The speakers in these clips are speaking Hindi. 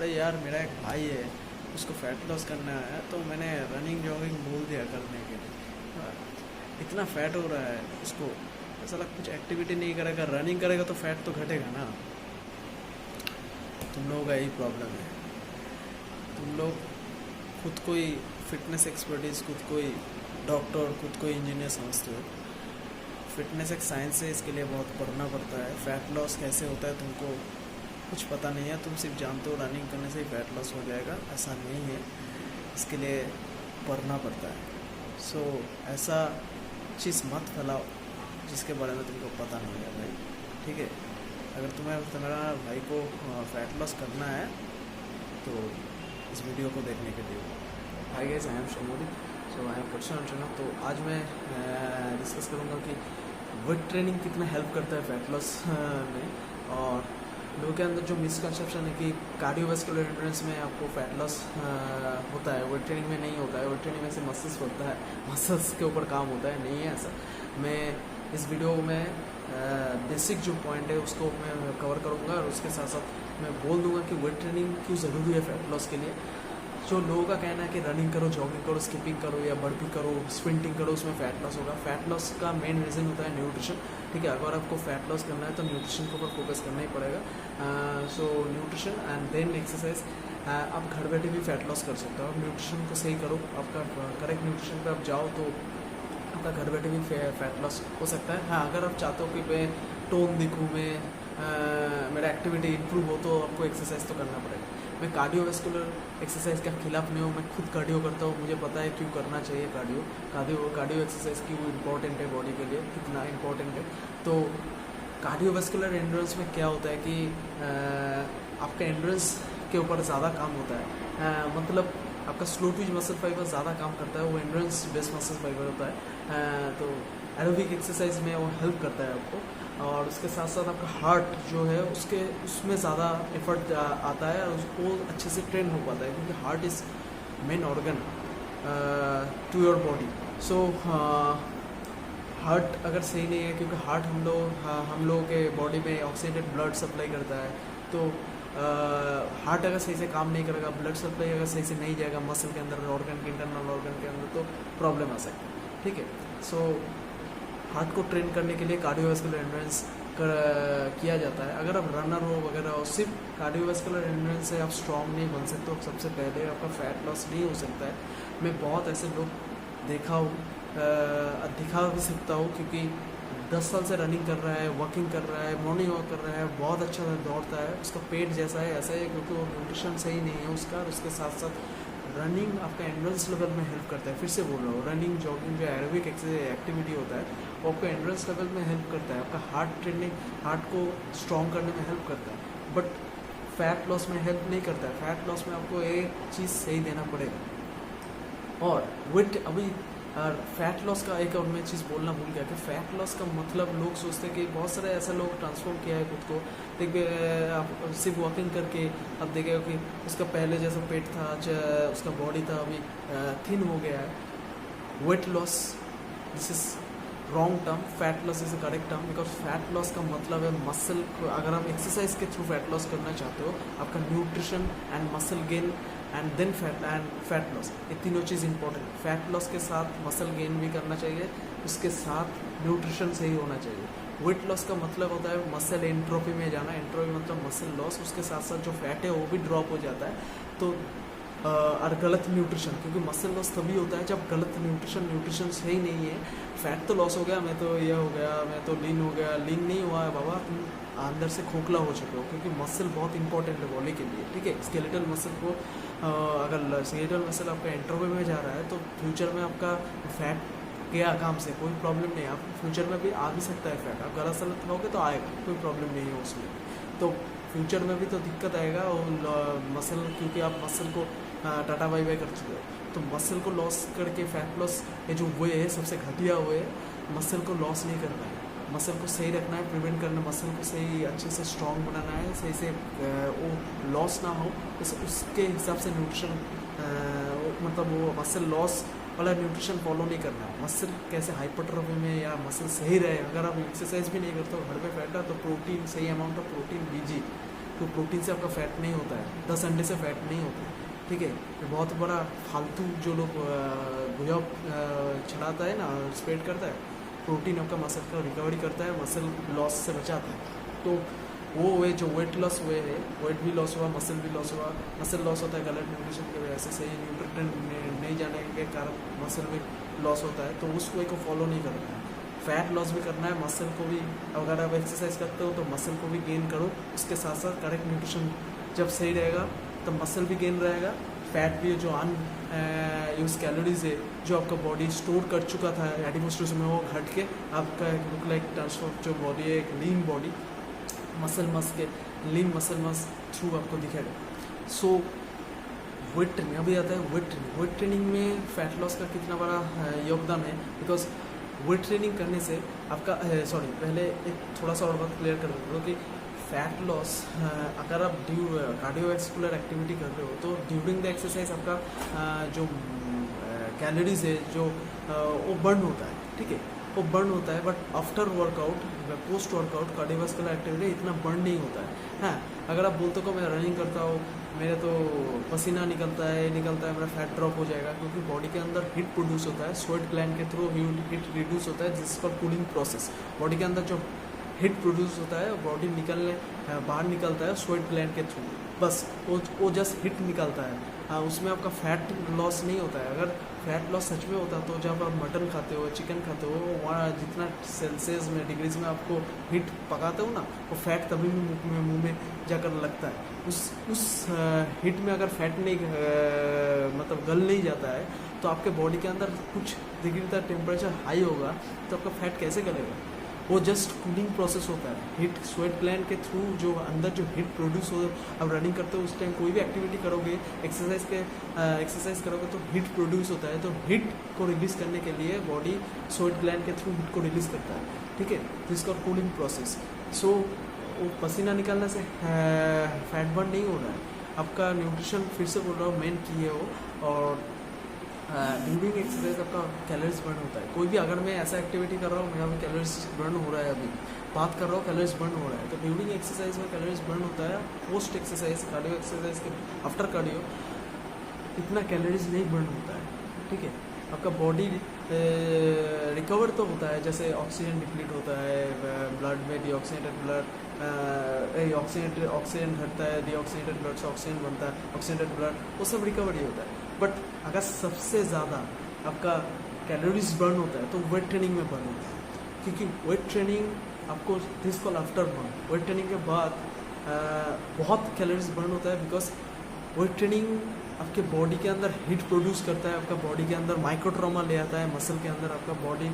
अरे यार मेरा एक भाई है, उसको फैट लॉस करना है तो मैंने रनिंग जॉगिंग बोल दिया करने के लिए। इतना फैट हो रहा है उसको, ऐसा कुछ एक्टिविटी नहीं करेगा, रनिंग करेगा तो फैट तो घटेगा ना। तुम लोगों का यही प्रॉब्लम है, तुम लोग खुद को ही फिटनेस एक्सपर्टीज, खुद को ही डॉक्टर, खुद को ही इंजीनियर समझते हो। फिटनेस एक साइंस है, इसके लिए बहुत पढ़ना पड़ता है। फैट लॉस कैसे होता है तुमको कुछ पता नहीं है, तुम सिर्फ जानते हो रनिंग करने से ही फैट लॉस हो जाएगा, ऐसा नहीं है। इसके लिए पढ़ना पड़ता है। सो ऐसा चीज़ मत फैलाओ जिसके बारे में तुमको पता नहीं है भाई, ठीक है। अगर तुम्हारा भाई को फैट लॉस करना है तो इस वीडियो को देखने के लिए। Hi guys, I am Shamodi, so I am personal trainer. तो आज मैं डिस्कस करूँगा कि वेट ट्रेनिंग कितना हेल्प करता है फैट लॉस में। और लोगों के अंदर जो मिसकंसेप्शन है कि कार्डियोवास्कुलर एंड्योरेंस में आपको फैट लॉस होता है, वेट ट्रेनिंग में नहीं होता है। वेट ट्रेनिंग में से मसल्स होता है, मसल्स के ऊपर काम होता है, नहीं है ऐसा। मैं इस वीडियो में बेसिक जो पॉइंट है उसको मैं कवर करूँगा और उसके साथ साथ मैं बोल दूंगा कि वेट ट्रेनिंग क्यों ज़रूरी है फैट लॉस के लिए। जो लोगों का कहना है कि रनिंग करो, जॉगिंग करो, स्किपिंग करो या बर्पी करो, स्प्रिंटिंग करो, उसमें फैट लॉस होगा। फैट लॉस का मेन रीज़न होता है न्यूट्रिशन, ठीक है। अगर आपको फैट लॉस करना है तो न्यूट्रिशन के ऊपर फोकस करना ही पड़ेगा। सो न्यूट्रिशन एंड देन एक्सरसाइज। आप घर बैठे भी फैट लॉस कर सकते हो। आप न्यूट्रिशन को सही करो, आपका करेक्ट न्यूट्रिशन पर आप जाओ तो आपका घर बैठे भी फैट लॉस हो सकता है। हाँ, अगर आप चाहते हो कि मैं टोन दिखूँ, मैं मेरा एक्टिविटी इंप्रूव हो, तो आपको एक्सरसाइज तो करना पड़ेगा। मैं कार्डियोवास्कुलर एक्सरसाइज के खिलाफ नहीं हूँ, मैं खुद कार्डियो करता हूँ, मुझे पता है क्यों करना चाहिए कार्डियो एक्सरसाइज क्यों इम्पोर्टेंट है बॉडी के लिए, कितना इम्पोर्टेंट है। तो कार्डियोवास्कुलर एंड्योरेंस में क्या होता है कि आपका एंड्योरेंस के ऊपर ज़्यादा काम होता है। मतलब आपका स्लो ट्विच मसल फाइबर ज़्यादा काम करता है, वो एंड्योरेंस बेस्ड मसल फाइबर होता है। तो एरोबिक एक्सरसाइज में वो हेल्प करता है आपको। और उसके साथ साथ आपका हार्ट जो है उसमें ज़्यादा एफर्ट आता है और उसको अच्छे से ट्रेन हो पाता है, क्योंकि heart is main organ to your body. So heart अगर सही नहीं है, क्योंकि हार्ट हम लोगों के बॉडी में ऑक्सीडेटेड ब्लड सप्लाई करता है, तो हार्ट अगर सही से काम नहीं करेगा, ब्लड सप्लाई अगर सही से नहीं जाएगा मसल के अंदर, ऑर्गन के इंटरनल ऑर्गन के अंदर, तो प्रॉब्लम आ सकती है, ठीक है। सो हार्ट को ट्रेन करने के लिए कार्डियोवास्कुलर एंड्योरेंस किया जाता है। अगर आप रनर हो वगैरह हो, सिर्फ कार्डियोवास्कुलर एंड्योरेंस से आप स्ट्रॉन्ग नहीं बन सकते हो। सबसे पहले आपका फैट लॉस नहीं हो सकता है। मैं बहुत ऐसे लोग दिखा भी सकता हूँ, क्योंकि 10 साल से रनिंग कर रहा है, वॉकिंग कर रहा है, मॉर्निंग वॉक कर रहा है, बहुत अच्छा दौड़ता है, उसका पेट जैसा है ऐसा है, क्योंकि वो न्यूट्रिशन सही नहीं है उसका। और उसके साथ साथ रनिंग आपका एंड्योरेंस लेवल में हेल्प करता है। फिर से बोल रहा हूँ, रनिंग जॉगिंग जो एरोबिक एक्टिविटी होता है वो आपको एंड्योरेंस लेवल में हेल्प करता है, आपका हार्ट को स्ट्रॉन्ग करने में हेल्प करता है, बट फैट लॉस में हेल्प नहीं करता है। फैट लॉस में आपको एक चीज़ सही देना पड़ेगा। और वेट अभी फैट लॉस का एक और मैं चीज़ बोलना भूल गया कि फैट लॉस का मतलब लोग सोचते हैं कि बहुत सारे ऐसे लोग ट्रांसफॉर्म किया है खुद को। देखिए, आप सिर्फ वॉकिंग करके आप देखेगा कि उसका पहले जैसा पेट था, उसका बॉडी था, अभी थिन हो गया है। Weight loss, this is wrong term, fat loss is a correct term, because fat loss का मतलब है मसल को। अगर आप एक्सरसाइज के थ्रू फैट लॉस करना चाहते हो, आपका nutrition and muscle gain and then fat loss, ये तीनों चीज़ इंपॉर्टेंट। फैट लॉस के साथ मसल गेन भी करना चाहिए, उसके साथ न्यूट्रिशन सही होना चाहिए। वेट लॉस का मतलब होता है मसल एंट्रोपी में जाना, एंट्रोपी मतलब मसल लॉस, उसके साथ साथ जो फैट है वो भी ड्रॉप हो जाता है। तो और गलत न्यूट्रिशन, क्योंकि मसल लॉस तभी होता है जब गलत न्यूट्रिशन सही नहीं है। फैट तो लॉस हो गया, मैं तो ये हो गया, मैं तो लीन हो गया, लीन नहीं हुआ है बाबा, तुम अंदर से खोखला हो चुके हो, क्योंकि मसल बहुत इंपॉर्टेंट है बॉडी के लिए, ठीक है। स्केलेटल मसल को अगर स्केलेटल मसल आपका एंट्रोपी में जा रहा है तो फ्यूचर में आपका फैट गया काम से कोई प्रॉब्लम नहीं है। आप फ्यूचर में भी आ भी सकता है फैट, आप गलत सलत खाओगे तो आएगा, कोई प्रॉब्लम नहीं है उसमें। तो फ्यूचर में भी तो दिक्कत आएगा और मसल, क्योंकि आप मसल को टाटा बाई बाई कर चुके हो, तो मसल को लॉस करके फैट लॉस ये जो वे है सबसे घटिया वे है। मसल को लॉस नहीं करना है, मसल को सही रखना है, प्रिवेंट करना, मसल को सही अच्छे से स्ट्रॉन्ग बनाना है, सही से वो लॉस ना हो, उसके हिसाब से न्यूट्रिशन मतलब वो मसल लॉस वाला न्यूट्रिशन फॉलो नहीं करना है। मसल कैसे हाइपरट्रोफी में या मसल सही रहे, अगर आप एक्सरसाइज भी नहीं करते हो, घर पे बैठा तो प्रोटीन, सही अमाउंट ऑफ प्रोटीन लीजिए, तो प्रोटीन से आपका फैट नहीं होता है, 10 अंडे से फैट नहीं होता है, ठीक है। ये बहुत बड़ा फालतू जो लोग भुजा चढ़ाता है ना, स्प्रेड करता है, प्रोटीन आपका मसल का रिकवरी करता है, मसल लॉस से बचाता है। तो वो वे जो वेट लॉस वे है, वेट भी लॉस हुआ, मसल भी लॉस हुआ। मसल लॉस होता है गलत न्यूट्रिशन की वजह से, सही न्यूट्रिएंट नहीं जाने के कारण मसल भी लॉस होता है, तो उस वे को फॉलो नहीं करना है। फैट लॉस भी करना है, मसल को भी, अगर आप एक्सरसाइज करते हो तो मसल को भी गेन करो, उसके साथ साथ करेक्ट न्यूट्रिशन जब सही रहेगा तो मसल भी गेन रहेगा, फैट भी जो यूज कैलोरीज है जो आपका बॉडी स्टोर कर चुका था एडिपोज टिश्यू में, वो घट के आपका लुक लाइक ट्रांसफॉर्म जो बॉडी है, एक लीन बॉडी मसल मस के लीन मसल मस थ्रू आपको दिखेगा। सो वेट ट्रेनिंग अभी आता है, वेट ट्रेनिंग में फैट लॉस का कितना बड़ा योगदान है, बिकॉज वेट ट्रेनिंग करने से आपका पहले एक थोड़ा सा और बात क्लियर कर दूँ कि फैट लॉस अगर आप कार्डियोवैस्कुलर एक्टिविटी कर रहे हो तो ड्यूरिंग द एक्सरसाइज आपका जो कैलोरीज है जो वो बर्न होता है, ठीक है, वो बर्न होता है, but after workout post workout cardiovascular activity इतना बर्न नहीं होता है। हाँ, अगर आप बोलते हो मैं रनिंग करता हूँ, मेरे तो पसीना निकलता है, मेरा फैट ड्रॉप हो जाएगा, क्योंकि बॉडी के अंदर हीट प्रोड्यूस होता है, स्वेट ग्लैंड के थ्रू हीट रिड्यूस होता है, जिस पर कूलिंग प्रोसेस, बॉडी के अंदर जो हीट प्रोड्यूस होता है बॉडी बाहर निकलता है स्वेट ग्लैंड के थ्रू, बस वो जस्ट हीट निकलता है। उसमें आपका फैट लॉस नहीं होता है। अगर फैट लॉस सच में होता तो जब आप मटन खाते हो, चिकन खाते हो, वहाँ जितना सेल्सियस में डिग्रीज में आपको हीट पकाते हो ना, वो फैट तभी मुंह में जाकर लगता है। उस हीट में अगर फैट नहीं मतलब गल नहीं जाता है तो आपके बॉडी के अंदर कुछ डिग्री तक टेम्परेचर हाई होगा तो आपका फैट कैसे गलेगा? वो जस्ट कूलिंग प्रोसेस होता है। हीट स्वेट ग्लैंड के थ्रू जो अंदर जो हीट प्रोड्यूस हो, अब रनिंग करते हो उस टाइम कोई भी एक्टिविटी करोगे, एक्सरसाइज करोगे तो हीट प्रोड्यूस होता है, तो हीट को रिलीज करने के लिए बॉडी स्वेट ग्लैंड के थ्रू हीट को रिलीज करता है, ठीक है, जिसका कूलिंग प्रोसेस। सो वो पसीना निकालने से फैट बर्न नहीं हो रहा है। आपका न्यूट्रिशन फिर से बोल रहा हूँ मेन की है वो, और ड्यूरिंग एक्सरसाइज आपका कैलोरीज बर्न होता है। कोई भी अगर मैं ऐसा एक्टिविटी कर रहा हूँ मेरा कैलोरीज बर्न हो रहा है, अभी बात कर रहा हूँ कैलोरीज बर्न हो रहा है, तो ड्यूरिंग एक्सरसाइज में कैलोरीज बर्न होता है। पोस्ट एक्सरसाइज कार्डियो एक्सरसाइज के आफ्टर कार्डियो इतना कैलोरीज नहीं बर्न होता है, ठीक है। आपका बॉडी रिकवर तो होता है, जैसे ऑक्सीजन डिप्लीट होता है ब्लड में, डीऑक्सीनेटेड ब्लड ऑक्सीजन घटता है, डीऑक्सीनेटेड ब्लड से ऑक्सीजन बनता है, ऑक्सीनेटेड ब्लड, वो सब रिकवरी होता है। बट अगर सबसे ज़्यादा आपका कैलोरीज बर्न होता है तो वेट ट्रेनिंग में बर्न होता है, क्योंकि वेट ट्रेनिंग आपको this call after burn, weight training के बाद बहुत कैलोरीज बर्न होता है, बिकॉज वेट ट्रेनिंग आपके बॉडी के अंदर हीट प्रोड्यूस करता है, आपका बॉडी के अंदर माइक्रो ट्रॉमा ले आता है, मसल के अंदर आपका बॉडी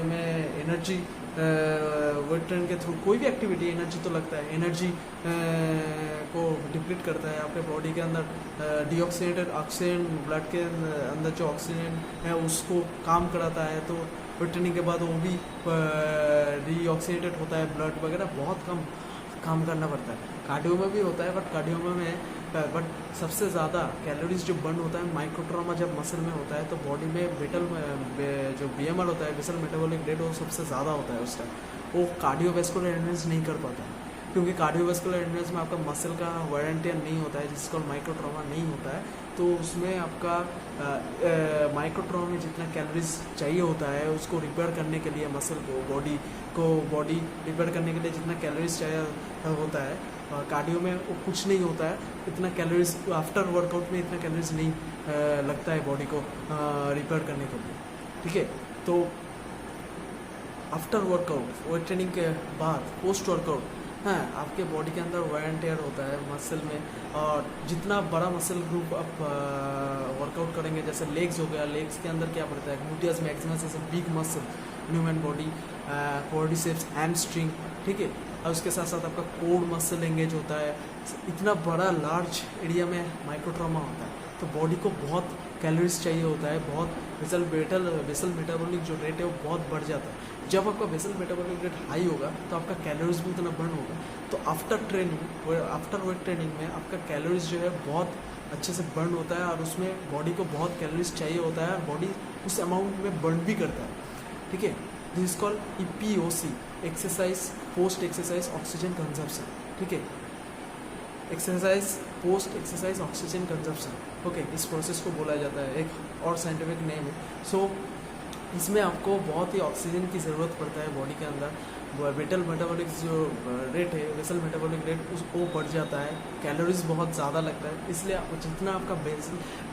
में एनर्जी वेट ट्रेनिंग के थ्रू कोई भी एक्टिविटी एनर्जी तो लगता है, एनर्जी को डिप्लीट करता है आपके बॉडी के अंदर। डीऑक्सीनेटेड ऑक्सीजन ब्लड के अंदर जो ऑक्सीजन है उसको काम कराता है, तो वेट ट्रेनिंग के बाद वो भी डीऑक्सीनेटेड होता है, ब्लड वगैरह बहुत कम काम करना पड़ता है। कार्डियो में भी होता है, बट कार्डियो में बट सबसे ज़्यादा कैलोरीज जो बर्न होता है माइक्रोट्रॉमा जब मसल में होता है, तो बॉडी में जो BMR होता है, बेसल मेटाबॉलिक रेट, वो सबसे ज़्यादा होता है उस टाइम, वो कार्डियोवैस्कुलर एंड्योरेंस नहीं कर पाता है, क्योंकि कार्डियोवैस्कुलर एंड्योरेंस में आपका मसल का वेयर एंड टियर नहीं होता है, जिसको माइक्रोट्रॉमा नहीं होता है, तो उसमें आपका माइक्रोट्रॉमा में जितना कैलोरीज चाहिए होता है उसको रिपेयर करने के लिए, मसल को बॉडी रिपेयर करने के लिए जितना कैलोरीज चाहिए होता है, कार्डियो में वो कुछ नहीं होता है, इतना कैलोरीज आफ्टर वर्कआउट में इतना कैलोरीज नहीं लगता है बॉडी को रिपेयर करने के लिए, ठीक है। तो आफ्टर वर्कआउट वेट ट्रेनिंग के बाद पोस्ट वर्कआउट, हाँ, आपके बॉडी के अंदर वेयर एंड टियर होता है मसल में, और जितना बड़ा मसल ग्रुप आप वर्कआउट करेंगे, जैसे लेग्स हो गया, लेग्स के अंदर क्या पड़ता है, gluteus Maximus is a big muscle human body, quadriceps, hamstring, ठीक है, और उसके साथ साथ आपका कोर मसल एंगेज होता है। इतना बड़ा लार्ज एरिया में माइक्रोट्रॉमा होता है, तो बॉडी को बहुत कैलोरीज चाहिए होता है, बहुत बेसल मेटाबॉलिक जो रेट है वो बहुत बढ़ जाता है। जब आपका बेसल मेटाबॉलिक रेट हाई होगा तो आपका कैलोरीज भी उतना बर्न होगा, तो आफ्टर वेट ट्रेनिंग में आपका कैलोरीज जो है बहुत अच्छे से बर्न होता है, और उसमें बॉडी को बहुत कैलोरीज चाहिए होता है, और बॉडी उस अमाउंट में बर्न भी करता है, ठीक है। This is called EPOC, exercise post exercise oxygen consumption, ठीक है। Exercise post exercise oxygen consumption, okay, इस प्रोसेस को बोला जाता है, एक और साइंटिफिक नेम है। सो इसमें आपको बहुत ही ऑक्सीजन की ज़रूरत पड़ता है बॉडी के अंदर। वेटल मेटाबॉलिक जो रेट है, वेसल मेटाबॉलिक रेट वो बढ़ जाता है, कैलोरीज बहुत ज़्यादा लगता है, इसलिए जितना आपका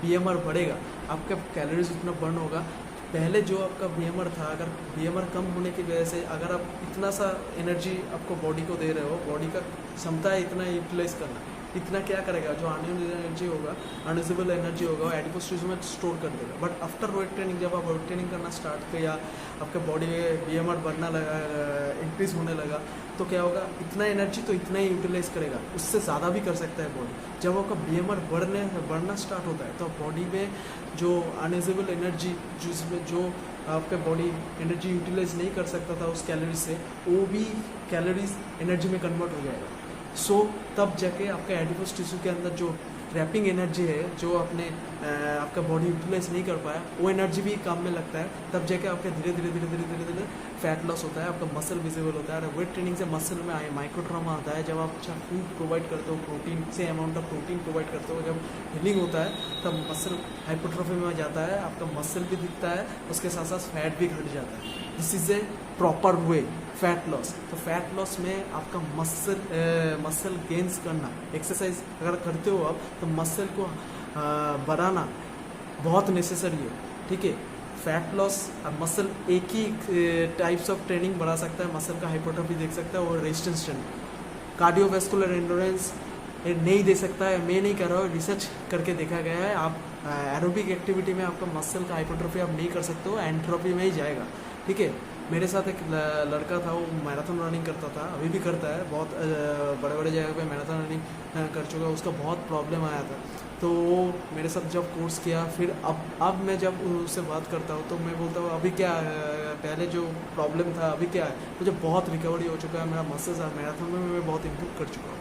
BMR बढ़ेगा आपका कैलोरीज उतना बर्न होगा। पहले जो आपका BMR था, अगर BMR कम होने की वजह से अगर आप इतना सा एनर्जी आपको बॉडी को दे रहे हो, बॉडी का क्षमता है इतना यूटिलाइज करना, इतना क्या करेगा, जो अनयूज्ड एनर्जी होगा, अनयूजेबल एनर्जी होगा, वो एडिपोज टिश्यू में स्टोर कर देगा। बट आफ्टर वेट ट्रेनिंग, जब आप वेट ट्रेनिंग करना स्टार्ट किया, आपके बॉडी में BMR बढ़ना लगा, इंक्रीज होने लगा, तो क्या होगा, इतना एनर्जी तो इतना ही यूटिलाइज करेगा, उससे ज़्यादा भी कर सकता है बॉडी। जब आपका BMR बढ़ना स्टार्ट होता है तो बॉडी में जो अनयूजेबल एनर्जी, जिसमें जो आपका बॉडी एनर्जी यूटिलाइज नहीं कर सकता था उस कैलोरीज से, वो भी कैलोरीज एनर्जी में कन्वर्ट हो जाएगा। सो तब जाके आपका एडिपोज टिश्यू के अंदर जो ट्रैपिंग एनर्जी है, जो आपने आपका बॉडी यूटिलाइज नहीं कर पाया, वो एनर्जी भी काम में लगता है। तब जाके आपका धीरे धीरे फैट लॉस होता है, आपका मसल विजिबल होता है। वेट ट्रेनिंग से मसल में माइक्रोट्रॉमा आता है। जब आप अच्छा फूड प्रोवाइड करते हो, प्रोटीन से अमाउंट ऑफ प्रोटीन प्रोवाइड करते हो, जब हीलिंग होता है तब मसल हाइपरट्रॉफी में जाता है, आपका मसल भी दिखता है, उसके साथ साथ फैट भी घट जाता है। This is a proper way fat loss. तो फैट लॉस में आपका मसल गेन्स करना, एक्सरसाइज अगर करते हो आप, तो मसल को बढ़ाना बहुत नेसेसरी है, ठीक है। फैट लॉस और मसल एक ही टाइप्स ऑफ ट्रेनिंग बढ़ा सकता है, मसल का हाइपरट्रॉफी देख सकता है और रेजिस्टेंस ट्रेनिंग। कार्डियोवैस्कुलर एंडोरेंस नहीं दे सकता है, मैं नहीं कर रहा हूँ, रिसर्च करके देखा गया है। आप एरोबिक एक्टिविटी में आपका मसल का हाइपरट्रॉफी आप नहीं कर सकते हो, एंट्रोफी में ही जाएगा, ठीक है। मेरे साथ एक लड़का था, वो मैराथन रनिंग करता था, अभी भी करता है, बहुत बड़े बड़े जगह पे मैराथन रनिंग कर चुका है। उसका बहुत प्रॉब्लम आया था, तो वो मेरे साथ जब कोर्स किया, फिर अब मैं जब उससे बात करता हूँ तो मैं बोलता हूँ अभी क्या, पहले जो प्रॉब्लम था अभी क्या है, मुझे बहुत रिकवरी हो चुका है, मेरा मसल्स और मैराथन में मैं बहुत इम्प्रूव कर चुका हूँ।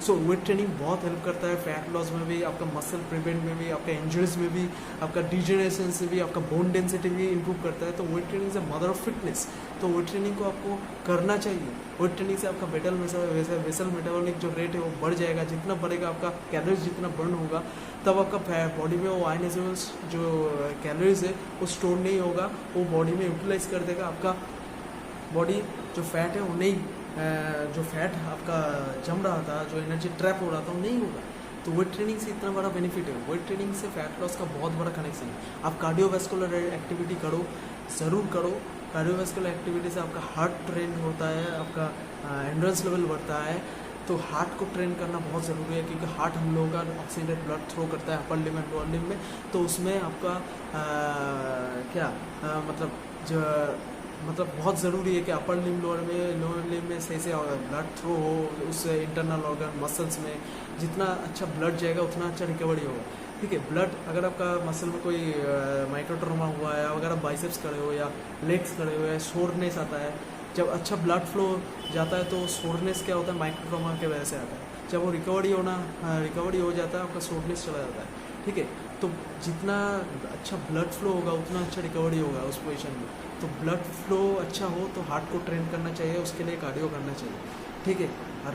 सो वेट ट्रेनिंग बहुत हेल्प करता है फैट लॉस में भी, आपका मसल प्रिवेंट में भी, आपका इंजरीज में भी, आपका डिजेनरेशन से भी, आपका बोन डेंसिटी भी इंप्रूव करता है। तो weight training is a mother of fitness. तो वेट ट्रेनिंग को आपको करना चाहिए। वेट ट्रेनिंग से आपका वेसल मेटाबॉलिक जो रेट है वो बढ़ जाएगा। जितना बढ़ेगा आपका कैलोरीज जितना बर्न होगा, तब आपका बॉडी में वो आयनेबल्स जो कैलोरीज है वो स्टोर नहीं होगा, वो बॉडी में यूटिलाइज कर देगा। आपका बॉडी जो फैट है वो नहीं, जो फैट आपका जम रहा था, जो एनर्जी ट्रैप हो रहा था, वो नहीं होगा। तो वेट ट्रेनिंग से इतना बड़ा बेनिफिट है। वेट ट्रेनिंग से फैट लॉस का बहुत बड़ा कनेक्शन है। आप कार्डियोवैस्कुलर एक्टिविटी करो, ज़रूर करो। कार्डियोवैस्कुलर एक्टिविटी से आपका हार्ट ट्रेन होता है, आपका एंड्योरेंस लेवल बढ़ता है। तो हार्ट को ट्रेन करना बहुत ज़रूरी है, क्योंकि हार्ट हम लोगों का ऑक्सीजन ब्लड थ्रो करता है upper limb and lower limb में। तो उसमें आपका मतलब बहुत ज़रूरी है कि अपर लिम्ब लोअर लिम्ब में सही से ब्लड थ्रो हो, उससे इंटरनल ऑर्गन मसल्स में जितना अच्छा ब्लड जाएगा उतना अच्छा रिकवरी होगा, ठीक है। ब्लड अगर आपका मसल में कोई माइक्रोट्रोमा हुआ है, अगर आप बाइसेप्स करे हो या लेग्स करे हुए हैं, सोरनेस आता है, जब अच्छा ब्लड फ्लो जाता है तो सोरनेस क्या होता है, माइक्रोट्रोमा की वजह से आता है। जब वो रिकवरी हो जाता है, आपका सोरनेस चला जाता है, ठीक है। तो जितना अच्छा ब्लड फ्लो होगा उतना अच्छा रिकवरी होगा उस पोजीशन में। तो ब्लड फ्लो अच्छा हो तो हार्ट को ट्रेन करना चाहिए, उसके लिए कार्डियो करना चाहिए, ठीक है। और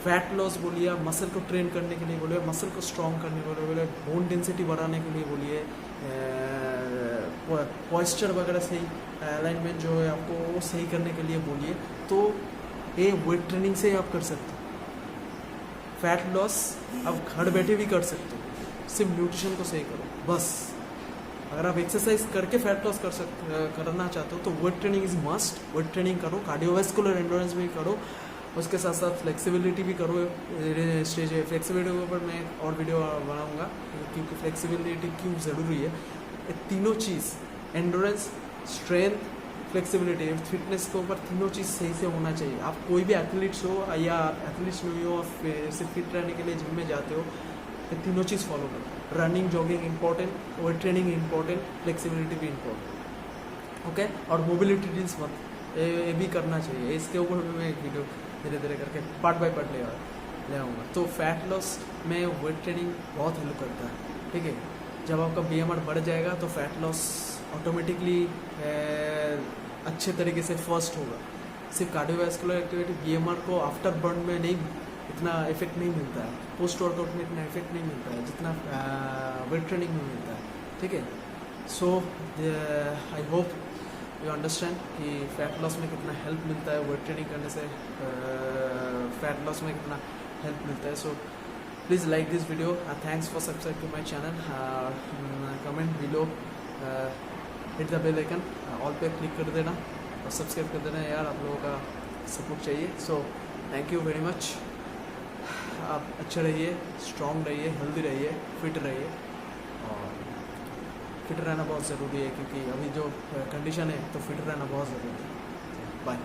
फैट लॉस बोलिए, मसल को ट्रेन करने के लिए बोलिए, मसल को स्ट्रॉन्ग करने के लिए बोलिए, बोन डेंसिटी बढ़ाने के लिए बोलिए, पॉस्चर वगैरह सही अलाइनमेंट जो है आपको वो सही करने के लिए बोलिए, तो ये वेट ट्रेनिंग से आप कर सकते हो। फैट लॉस आप घर बैठे भी कर सकते हो, सिर्फ न्यूट्रिशन को सही करो बस। अगर आप एक्सरसाइज करके फैट लॉस करना चाहते हो तो weight training is must. Weight training करो, कार्डियोवैस्कुलर एंड्योरेंस भी करो, उसके साथ साथ फ्लेक्सिबिलिटी भी करो। स्टेज है फ्लेक्सिबिलिटी के ऊपर मैं और वीडियो बनाऊंगा, क्योंकि फ्लेक्सिबिलिटी क्यों ज़रूरी है। ये तीनों चीज़, एंड्योरेंस, स्ट्रेंथ, फ्लेक्सिबिलिटी, फिटनेस के ऊपर तीनों चीज़ सही से होना चाहिए। आप कोई भी एथलीट्स हो या एथलीट्स नहीं हो, सिर्फ फिट रहने के लिए जिम में जाते हो, ये तीनों चीज़ फॉलो करो। Running, jogging important, weight training important, flexibility भी इंपॉर्टेंट, ओके। और मोबिलिटी ड्रिल्स ये भी करना चाहिए। इसके ऊपर भी मैं एक वीडियो धीरे धीरे करके पार्ट बाय पार्ट ले आऊँगा। तो फैट लॉस में वेट ट्रेनिंग बहुत हेल्प करता है, ठीक है। जब आपका BMR बढ़ जाएगा तो फैट लॉस ऑटोमेटिकली अच्छे तरीके से फर्स्ट होगा। सिर्फ कार्डियोवैस्कुलर एक्टिविटी BMR को आफ्टर बर्न में नहीं इतना इफेक्ट नहीं मिलता है, पोस्ट वर्कआउट में इतना इफेक्ट नहीं मिलता है जितना वेट ट्रेनिंग में मिलता है, ठीक है। सो आई होप यू अंडरस्टैंड कि फैट लॉस में कितना हेल्प मिलता है, वेट ट्रेनिंग करने से फैट लॉस में कितना हेल्प मिलता है। So please like this video, thanks for subscribe to my channel, comment below, hit the bell icon, all पे क्लिक कर देना और सब्सक्राइब कर देना यार, आप लोगों का सपोर्ट चाहिए। So thank you very much. आप अच्छे रहिए, स्ट्रॉन्ग रहिए, हेल्दी रहिए, फिट रहिए, और फिट रहना बहुत ज़रूरी है क्योंकि अभी जो कंडीशन है तो फिट रहना बहुत ज़रूरी है। बाय।